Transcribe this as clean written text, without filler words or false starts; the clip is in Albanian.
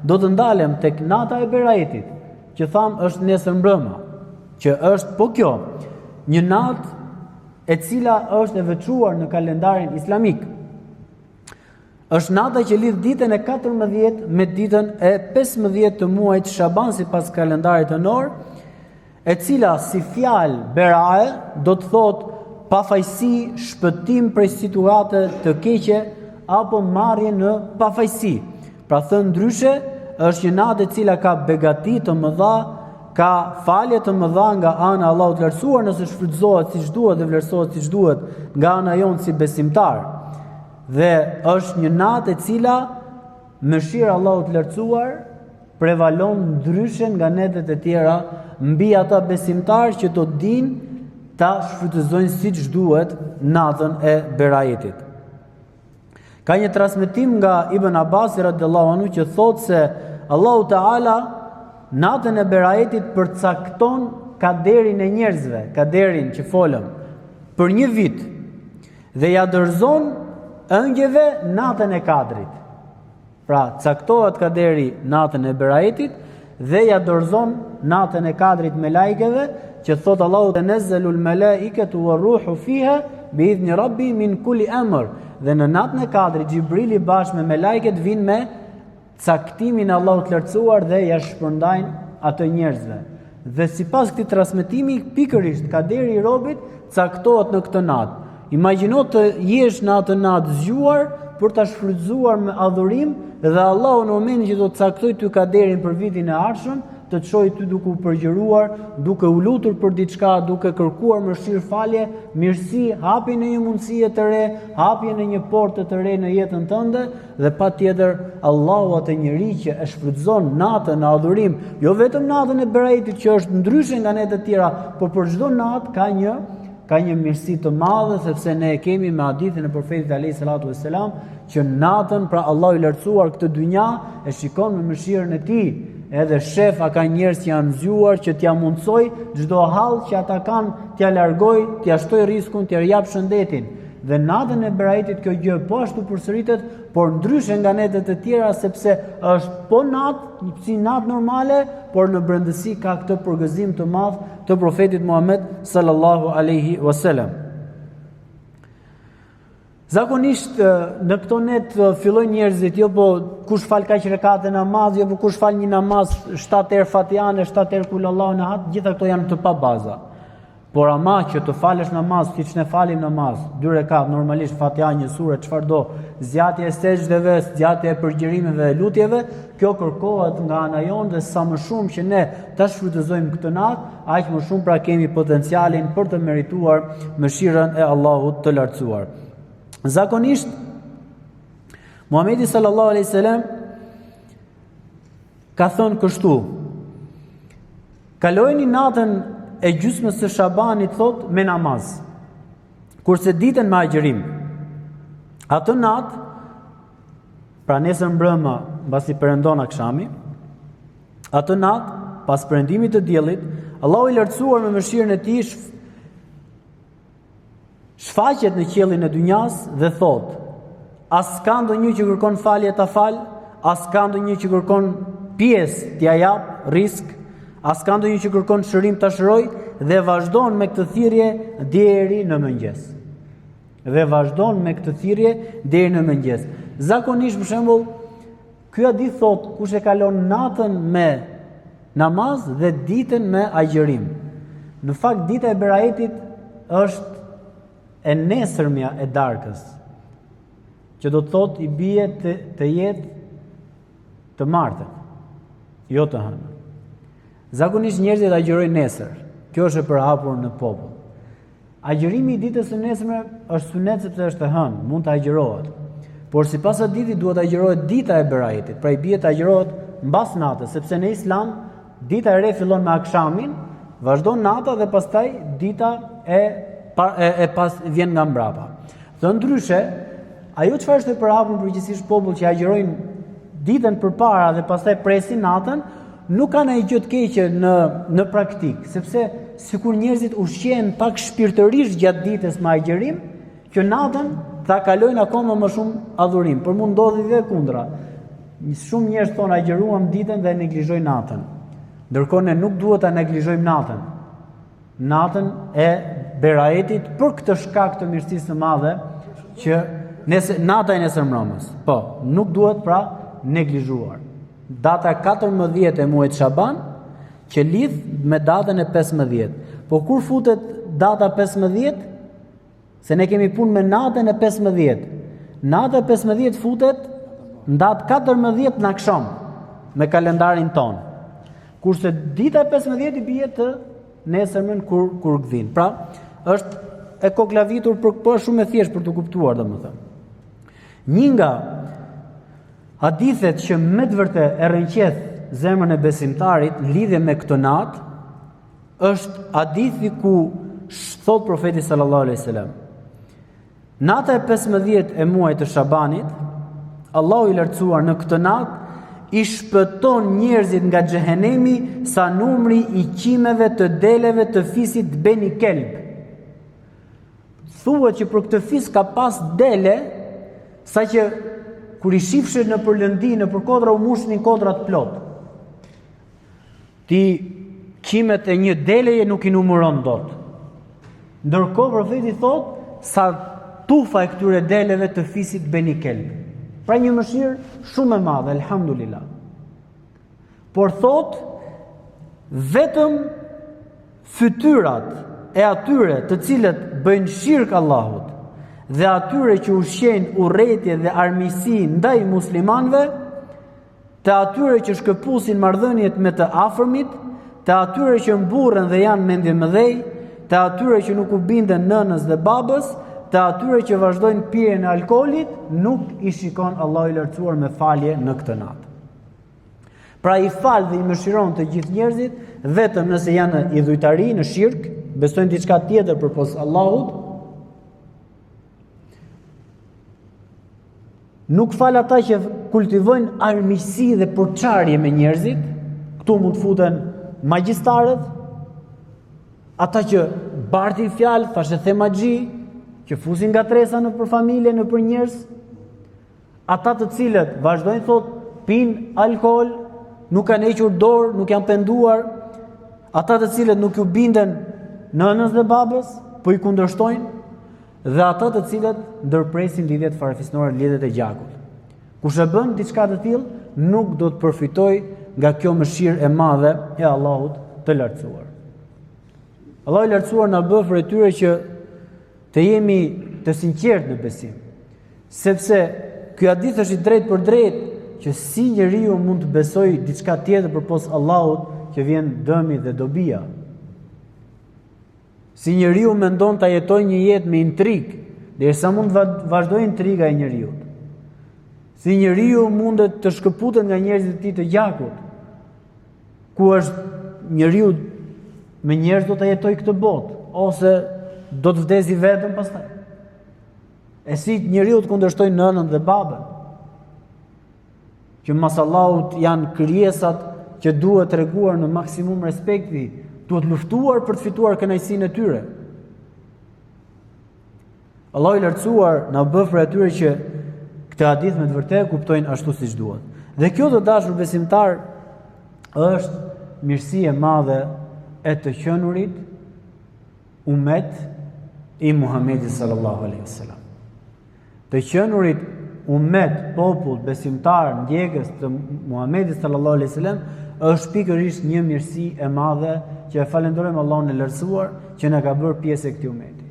do të ndalem tek nata e Berajetit, që tham është nesër mbrëma, që është po kjo, një natë e cila është e veçuar në kalendarin islamik. Është nata që lidh ditën e 14 me ditën e 15 të muajit Shaban sipas kalendarit hënor, e cila si fjalë berae do të thotë pafajsi, shpëtim prej situate të keqe apo marrje në pafajsi. Pra thënë ndryshe, është një natë e cila ka begati të mëdha, ka falje të mëdha nga ana e Allahut të lartësuar nëse shfrytëzohet siç duhet dhe vlerësohet siç duhet nga ana jonë si besimtar. Dhe është një natë e cila mëshira e Allahut të lartësuar prevalon ndryshe nga netët e tjera mbi ata besimtarë që do dinë ta shfrytëzojnë siç duhet natën e Berajetit. Ka një transmetim nga Ibn Abbas radhiyallahu anhu që thotë se Allahu Teala natën e Berajetit përcakton kaderin e njerëzve, kaderin që folëm, për një vit dhe ja dorëzon ëngjëve natën e Kadrit. Pra, caktohet kaderi natën e Berajetit dhe ja dorëzon natën e Kadrit me lajkeve, që thot Allahu tenezzalul malaikatu warruhu fiha biidhni rabbi min kulli amr. Dhe në natën e Kadrit Xhibrili bashkë me lajket vinë me caktimin e Allahut të lartësuar dhe ja shpërndajnë atë njerëzve. Dhe sipas këtij transmetimi pikërisht kaderi i robit caktohet në këtë natë. Imagjino të jesh në atë natë zgjuar për ta shfrytzuar me adhurim dhe Allahu në momentin që do të caktoj ty kaderin për vitin e ardhshëm, të të shojë ty duke u përgjëruar, duke u lutur për diçka, duke kërkuar mëshirë, falje, mirësi, hapje në një mundësie të re, hapje në një portë të re në jetën tënde, dhe patjetër Allahu atë njeri që e shfrytëzon natën në adhurim, jo vetëm natën e Berajetit që është ndryshe nga netët e tjera, por për çdo natë ka një mirësi të madhe, sepse ne e kemi me hadithin e profetit alayhi salatu vesselam që natën pra Allahu i lartësuar këtë dynja e shikon me mëshirën e tij. Edhe shefa ka njerëz që janë zgjuar që t'ja mundsoj çdo hall që ata kanë, t'ja largoj, t'ja shtoj riskun, t'ja jap shëndetin. Dhe natën e Berajetit kjo gjë po ashtu përsëritet, por ndryshe nga netët e tjera sepse është po natë, si natë normale, por në brendësi ka këtë përgëzim të madh të profetit Muhammed sallallahu alaihi wasallam. Zakonisht në këto net fillojnë njerëzit, jo po kush fal kaq rekate namaz, jo po kush fal një namaz 7 herë Fatihane, 7 herë kul Allahu ahad, gjitha këto janë të pa baza. Por ama që të falësh namaz, siç ne falim namaz, 2 rekat normalisht Fatiha, një sure, çfarë do, zgjatje e sejdëve, zgjatje e përgjërimeve dhe lutjeve, kjo kërkohet nga ana jonë dhe sa më shumë që ne ta shfrytëzojmë këtë natë, aq më shumë pra kemi potencialin për të merituar mëshirën e Allahut të lartësuar. Zakonisht Muhamedi sallallahu alaihi wasallam ka thënë kështu: kalojini natën e gjysmës së Shabanit thot me namaz, kurse ditën me agjërim. Atë natë, pra nesër mbrëmë mbasi perëndon akşami, atë natë pas perëndimit të diellit, Allahu i lartësuar me mëshirën e tij shfaqet në qiellin e dynjas dhe thot: as ka ndonjë që kërkon falje ta fal, as ka ndonjë që kërkon pjesë t'ia jap risk, as ka ndonjë që kërkon shërim ta shëroj, dhe vazhdon me këtë thirrje deri në mëngjes. Dhe vazhdon me këtë thirrje deri në mëngjes. Zakonisht për shembull, ky hadith thot kush e kalon natën me namaz dhe ditën me agjërim. Në fakt dita e Berajetit është e nesërmja e darkës, që do të thot i bie të jetë të martën, jo të hënën. Zakonisht njerëzit agjërojnë nesër. Kjo është e përhapur në popull. Agjërimi i ditës së nesërme është sunet sepse është e hënë, mund të agjërohet. Por sipas hadithit duhet agjërohet dita e Berajetit, pra i bie të agjërohet mbas natës, sepse në Islam dita e re fillon me akshamin, vazhdon nata dhe pastaj dita e pas vjen nga mbrapa. Dhe ndryshe, ajo çfarë është e përhapur përgjithsisht popull që agjërojnë ditën përpara dhe pastaj presin natën, nuk kanë ai gjë të keqe në praktik, sepse sikur njerëzit ushqehen pak shpirtërisht gjatë ditës me agjërim, që natën ta kalojnë akoma më shumë adhurim, por mund ndodhi dhe kundra. Shumë njerëz thonë agjëruam ditën dhe neglizhojnë natën. Ndërkohë ne nuk duhet ta neglizhojmë natën. Natën e berajetit për këtë shkak të mirësisë së madhe që nata e nesërmbrëmës. Po, nuk duhet pra neglizhuar. Data 14 e muajit Shaban që lidh me datën e 15. Po kur futet data 15? Se ne kemi punë me natën e 15. Nata e 15 futet në datë 14 në akşam me kalendarin ton. Kurse dita e 15 i bie të nesërmen kur gdhin. Pra, është e koklavitur për shumë e thjesht për të kuptuar, domethënë. Një nga hadithet që me të vërtet e rrënqeth zemrën e besimtarit në lidhje me këtë natë është hadithi ku thot profeti sallallahu alaihi wasallam: nata e 15 e muajit të Shabanit, Allahu i lartësuar në këtë natë i shpëton njerëzit nga xhehenemi sa numri i qimeve të deleve të fisit Beni Kelb. Thuhet që për këtë fis ka pas dele sa që kur i shifshin në përlëndi, në përkodra u mushnin kodrat plot. Ti qimet e një deleje nuk i numëron dot. Ndërkohë profeti thot sa tufa e këtyre deleve të fisit Beni Kelb. Pra një mëshirë shumë e madhe, elhamdulillah. Por thot, vetëm fytyrat e atyre të cilët bëjnë shirk Allahut dhe atyre që ushqejnë urrëtie dhe armiqësi ndaj muslimanëve, të atyre që shkëpusin marrëdhëniet me të afërmit, të atyre që mburren dhe janë mendje mëdhej, të atyre që nuk u binden nënës dhe babës, të atyre që vazhdojnë pirjen e alkoolit, nuk i shikon Allahu i lartësuar me falje në këtë natë. Pra i fal dhe i mëshiron të gjithë njerëzit, vetëm nëse janë i dhujtari në shirk, besojnë diçka tjetër përpos Allahut. Nuk fal ata që kultivojnë armiqësi dhe porçarje me njerëzit, këtu mund të futen magjistarët, ata që bartin fjalë, thashë the magji, që fusin nga tresa në për familje, në për njerëz, ata të cilët vazhdojnë thot, pin alkool, nuk kanë hequr dorë, nuk janë penduar, ata të cilët nuk ju binden nënës dhe babës, po i kundërshtojnë, dhe ata të cilët ndërpresin lidhjet farefisnore, lidhjet e gjakut. Kush e bën diçka të tillë, nuk do të përfitoj nga kjo mëshirë e madhe e Allahut të lartësuar. Allahu i lartësuar na bë për tyre që të jemi të sinqertë në besim, sepse ky hadith është i drejtë për drejtë që si njeriu mund të besojë diçka tjetër përpos Allahut që vjen dëmi dhe dobia. Si njeriu mendon ta jetojë një jetë me intrigë, derisa mund të vazhdojë intriga e njeriu. Si njeriu mundet të shkëputet nga njerëzit e tij të gjakut, ku është njeriu me njerëz do ta jetojë këtë botë, ose do të vdesi vetëm pastaj. E si njeriu të kundërshtojë nënën dhe babën, që mas Allahut janë krijesat që duhet treguar në maksimum respekti, duhet luftuar për të fituar kënaqësinë e tyre. Allahu i lartësuar na bë për atyre që këtë hadith me të vërtetë kuptojnë ashtu siç duhet. Dhe kjo të dashur besimtar është mirësi e madhe e të qenurit umet i Muhamedit sallallahu alaihi wasallam. Të qenurit umet, popull, besimtar, ndjekës të Muhamedit sallallahu alaihi wasallam është pikërisht një mirësi e madhe që e falenderojmë Allahun e lartësuar që na ka bërë pjesë e këtij umeti.